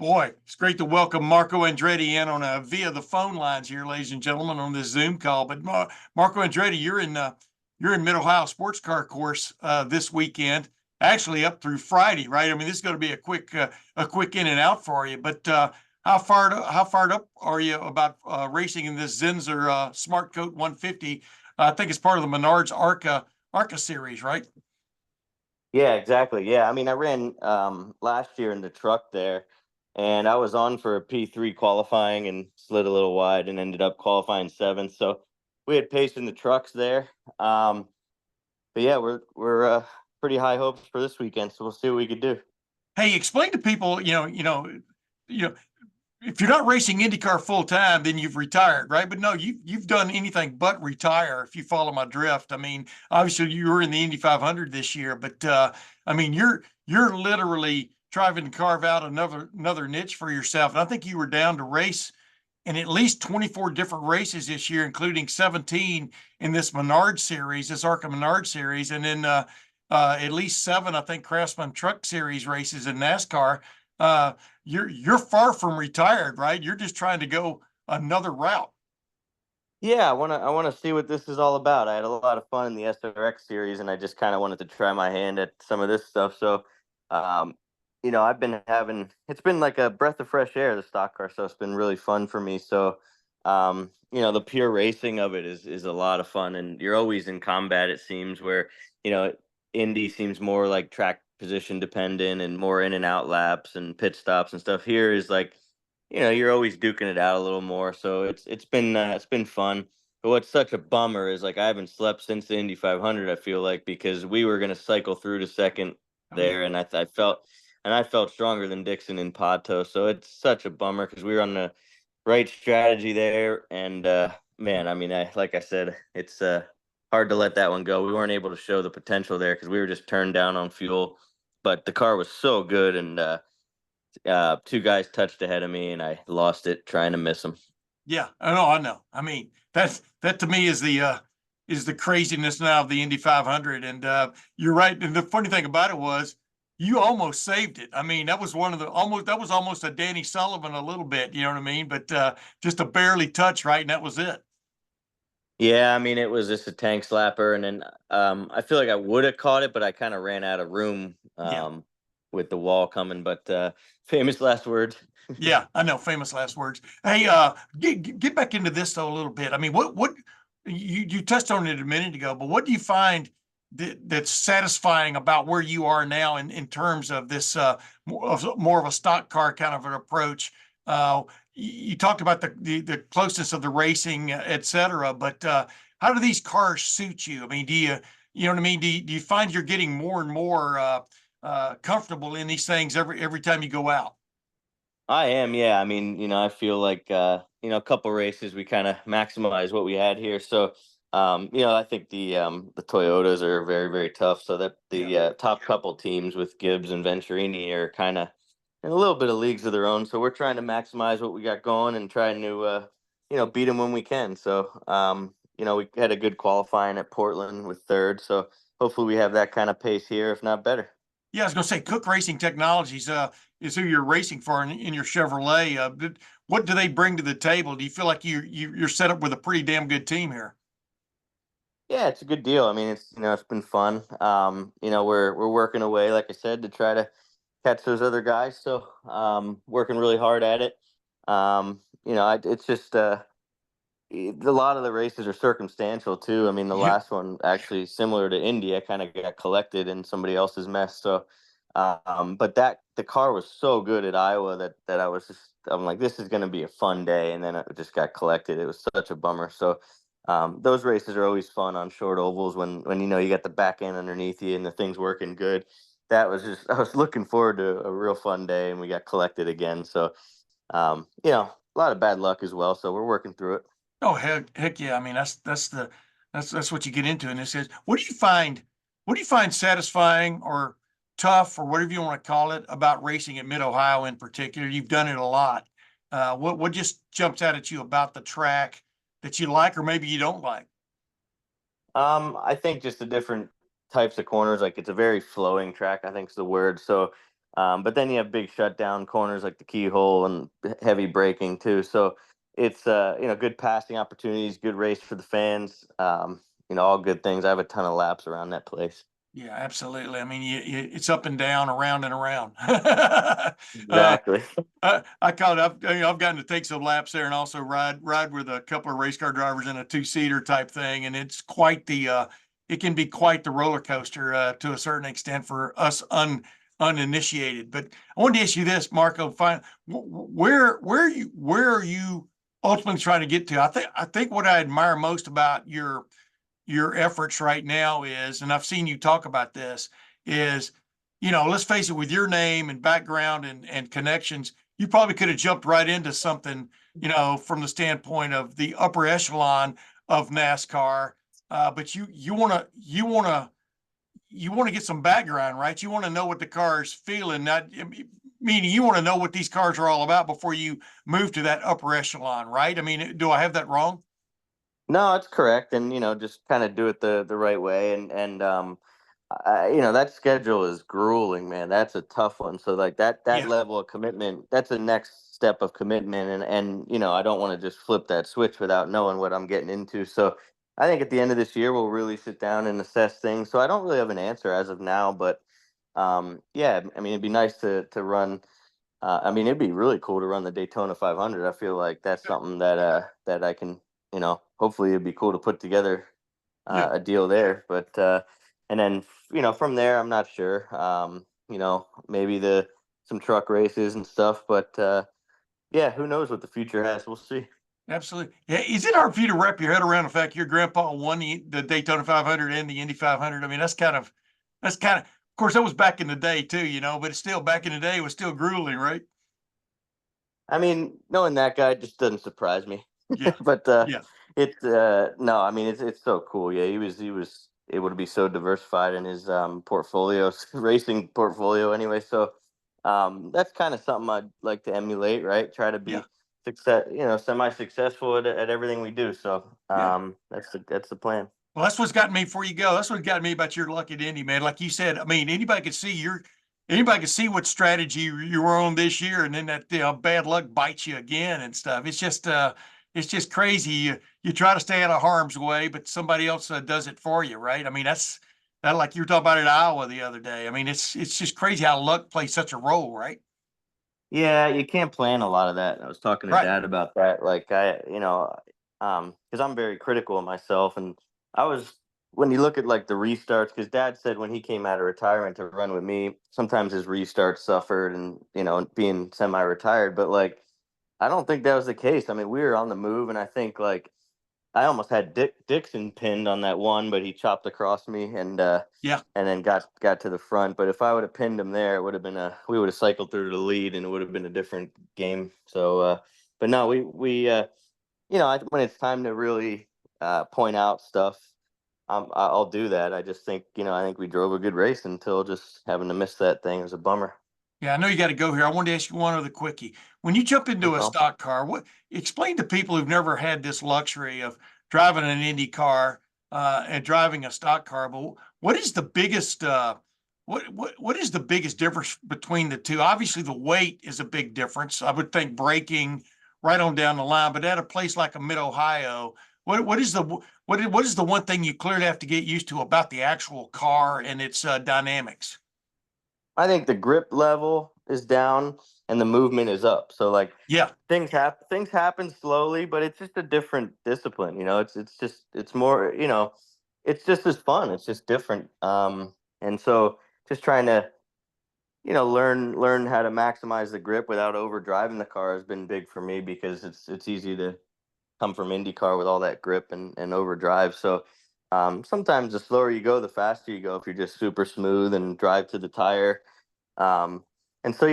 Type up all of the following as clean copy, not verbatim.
Boy, it's great to welcome Marco Andretti in on via the phone lines here, ladies and gentlemen, on this Zoom call. But Marco Andretti, you're in Mid Ohio Sports Car Course this weekend, actually up through Friday, right? I mean, this is going to be a quick in and out for you. But how fired up are you about racing in this Zinsser Smart Coat 150? I think it's part of the Menard's ARCA series, right? Yeah, exactly. Yeah, I mean, I ran last year in the truck there, and I was on for a P3 qualifying and slid a little wide and ended up qualifying seventh. So we had pace in the trucks there. But yeah, we're pretty high hopes for this weekend. So we'll see what we could do. Hey, explain to people, you know, if you're not racing IndyCar full time, then you've retired, right? But no, you've done anything but retire. If you follow my drift, I mean, obviously you were in the Indy 500 this year, but I mean, you're literally trying to carve out another niche for yourself. And I think you were down to race in at least 24 different races this year, including 17 in this Menard series, this ARCA Menard series, and then at least seven, I think, Craftsman Truck Series races in NASCAR. Uh, you're far from retired, right? You're just trying to go another route. Yeah, I wanna see what this is all about. I had a lot of fun in the SRX series, and I just kind of wanted to try my hand at some of this stuff. So, um, I've been having it's been like a breath of fresh air. The stock car stuff's been really fun for me. So, the pure racing of it is a lot of fun, and you're always in combat. It seems where you know Indy seems more like track position dependent and more in and out laps and pit stops and stuff. Here is like you're always duking it out a little more. So it's been fun. But what's such a bummer is like I haven't slept since the Indy 500. I feel like because we were gonna cycle through to second Oh yeah. there, and I felt stronger than Dixon in Pato. So it's such a bummer because we were on the right strategy there. And man, I mean, like I said, it's hard to let that one go. We weren't able to show the potential there because we were just turned down on fuel. But the car was so good, and two guys touched ahead of me, and I lost it trying to miss them. Yeah, I know. I mean, that to me is the craziness now of the Indy 500. And you're right. And the funny thing about it was you almost saved it. I mean, that was one of the almost that was almost a Danny Sullivan a little bit, you know what I mean? But just a barely touch, right? And that was it. Yeah, I mean, it was just a tank slapper, and then I feel like I would have caught it, but I kind of ran out of room Yeah. with the wall coming. But famous last words. Yeah, I know. Famous last words. Hey, get back into this though a little bit. I mean, what you touched on it a minute ago, but what do you find that's satisfying about where you are now in terms of this more of a stock car kind of an approach? You talked about the closeness of the racing, et cetera, but how do these cars suit you? I mean, you know what I mean? Do you find you're getting more and more comfortable in these things every time you go out? I am, yeah. I mean, I feel like a couple races we kind of maximize what we had here. So, I think the Toyotas are very, very tough. So that Yeah. the top couple teams with Gibbs and Venturini are kind of in a little bit of leagues of their own. So we're trying to maximize what we got going and trying to beat them when we can. So, we had a good qualifying at Portland with third. So hopefully we have that kind of pace here, if not better. Yeah, I was going to say Cook Racing Technologies is who you're racing for in your Chevrolet. What do they bring to the table? Do you feel like you're set up with a pretty damn good team here? Yeah, it's a good deal. I mean, it's been fun. We're working away, like I said, to try to catch those other guys. So, working really hard at it. It's just a lot of the races are circumstantial too. I mean, the Yeah. last one actually similar to Indy, I kind of got collected in somebody else's mess. So, but that the car was so good at Iowa that I'm like, this is going to be a fun day, and then it just got collected. It was such a bummer. So, those races are always fun on short ovals when you got the back end underneath you and the thing's working good. That was just I was looking forward to a real fun day, and we got collected again. So, a lot of bad luck as well. So we're working through it. Oh heck yeah! I mean that's what you get into in this is. What do you find satisfying or tough or whatever you want to call it about racing at Mid Ohio in particular? You've done it a lot. What just jumps out at you about the track that you like or maybe you don't like? I think just the different types of corners, like it's a very flowing track, I think is the word. So, But then you have big shutdown corners like the keyhole and heavy braking too. So it's good passing opportunities, good race for the fans. All good things. I have a ton of laps around that place. Yeah, absolutely. I mean, it's up and down, around and around. uh, Exactly. I caught up. I've gotten to take some laps there and also ride with a couple of race car drivers in a two-seater type thing, and it's quite the. It can be quite the roller coaster to a certain extent for us uninitiated. But I wanted to ask you this, Marco. Where are you ultimately trying to get to? I think what I admire most about your efforts right now is, and I've seen you talk about this, is, let's face it, with your name and background and connections, you probably could have jumped right into something, from the standpoint of the upper echelon of NASCAR. But you want to get some background, right? You want to know what the car is feeling, not meaning you want to know what these cars are all about before you move to that upper echelon, right? I mean, do I have that wrong? No, that's correct, and just kind of do it the right way, and that schedule is grueling, man. That's a tough one. So like that Yeah, level of commitment, that's a next step of commitment, and I don't want to just flip that switch without knowing what I'm getting into. So I think at the end of this year we'll really sit down and assess things. So I don't really have an answer as of now, but yeah, I mean it'd be nice to run. I mean, it'd be really cool to run the Daytona 500. I feel like that's something that I can, hopefully it'd be cool to put together yeah. a deal there. But and then from there, I'm not sure. Maybe the some truck races and stuff. But yeah, who knows what the future has? We'll see. Absolutely. Yeah. Is it hard for you to wrap your head around the fact your grandpa won the Daytona 500 and the Indy 500? I mean, of course, that was back in the day too, but it's still back in the day, it was still grueling, right? I mean, knowing that guy just doesn't surprise me. Yeah. But Yeah. no, I mean it's so cool. Yeah, he was able to be so diversified in his portfolio, racing portfolio anyway. So that's kind of something I'd like to emulate, right? Try to Yeah. be semi-successful at everything we do. So Yeah. that's the plan. Well, that's what's gotten me before you go. That's what got me about your luck at Indy, man. Like you said, I mean, anybody could see what strategy you were on this year, and then that bad luck bites you again and stuff. It's just crazy. You try to stay out of harm's way, but somebody else does it for you, right? I mean, that's that like you were talking about in Iowa the other day. I mean, it's just crazy how luck plays such a role, right? Yeah, you can't plan a lot of that. I was talking to Right. Dad about that. Like because I'm very critical of myself, and I was when you look at like the restarts, because Dad said when he came out of retirement to run with me, sometimes his restarts suffered, and being semi-retired. But like, I don't think that was the case. I mean, we were on the move, and I think like I almost had Dixon pinned on that one, but he chopped across me Yeah. and then got to the front. But if I would have pinned him there, it would have been we would have cycled through the lead and it would have been a different game. So, but no, we when it's time to really point out stuff, I'll do that. I just think I think we drove a good race until just having to miss that thing was a bummer. Yeah, I know you got to go here. I wanted to ask you one other quickie. When you jump No into a problem. stock car, explain to people who've never had this luxury of driving an Indy car and driving a stock car, but what is the biggest what is the biggest difference between the two? Obviously, the weight is a big difference. I would think braking right on down the line, but at a place like a Mid Ohio, what is what is the one thing you clearly have to get used to about the actual car and its dynamics? I think the grip level is down and the movement is up. So like Yeah, things happen slowly, but it's just a different discipline. It's more, it's just as fun. It's just different. And so just trying to, learn how to maximize the grip without overdriving the car has been big for me because it's easy to come from IndyCar with all that grip and overdrive. So sometimes the slower you go, the faster you go if you're just super smooth and drive to the tire. Um, and so,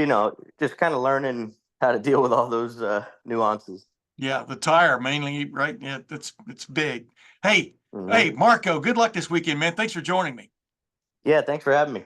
just kind of learning how to deal with all those nuances. yeah, the tire mainly, right? Yeah, it's big. Hey, Hmm. hey, Marco, good luck this weekend, man. Thanks for joining me. Yeah, thanks for having me.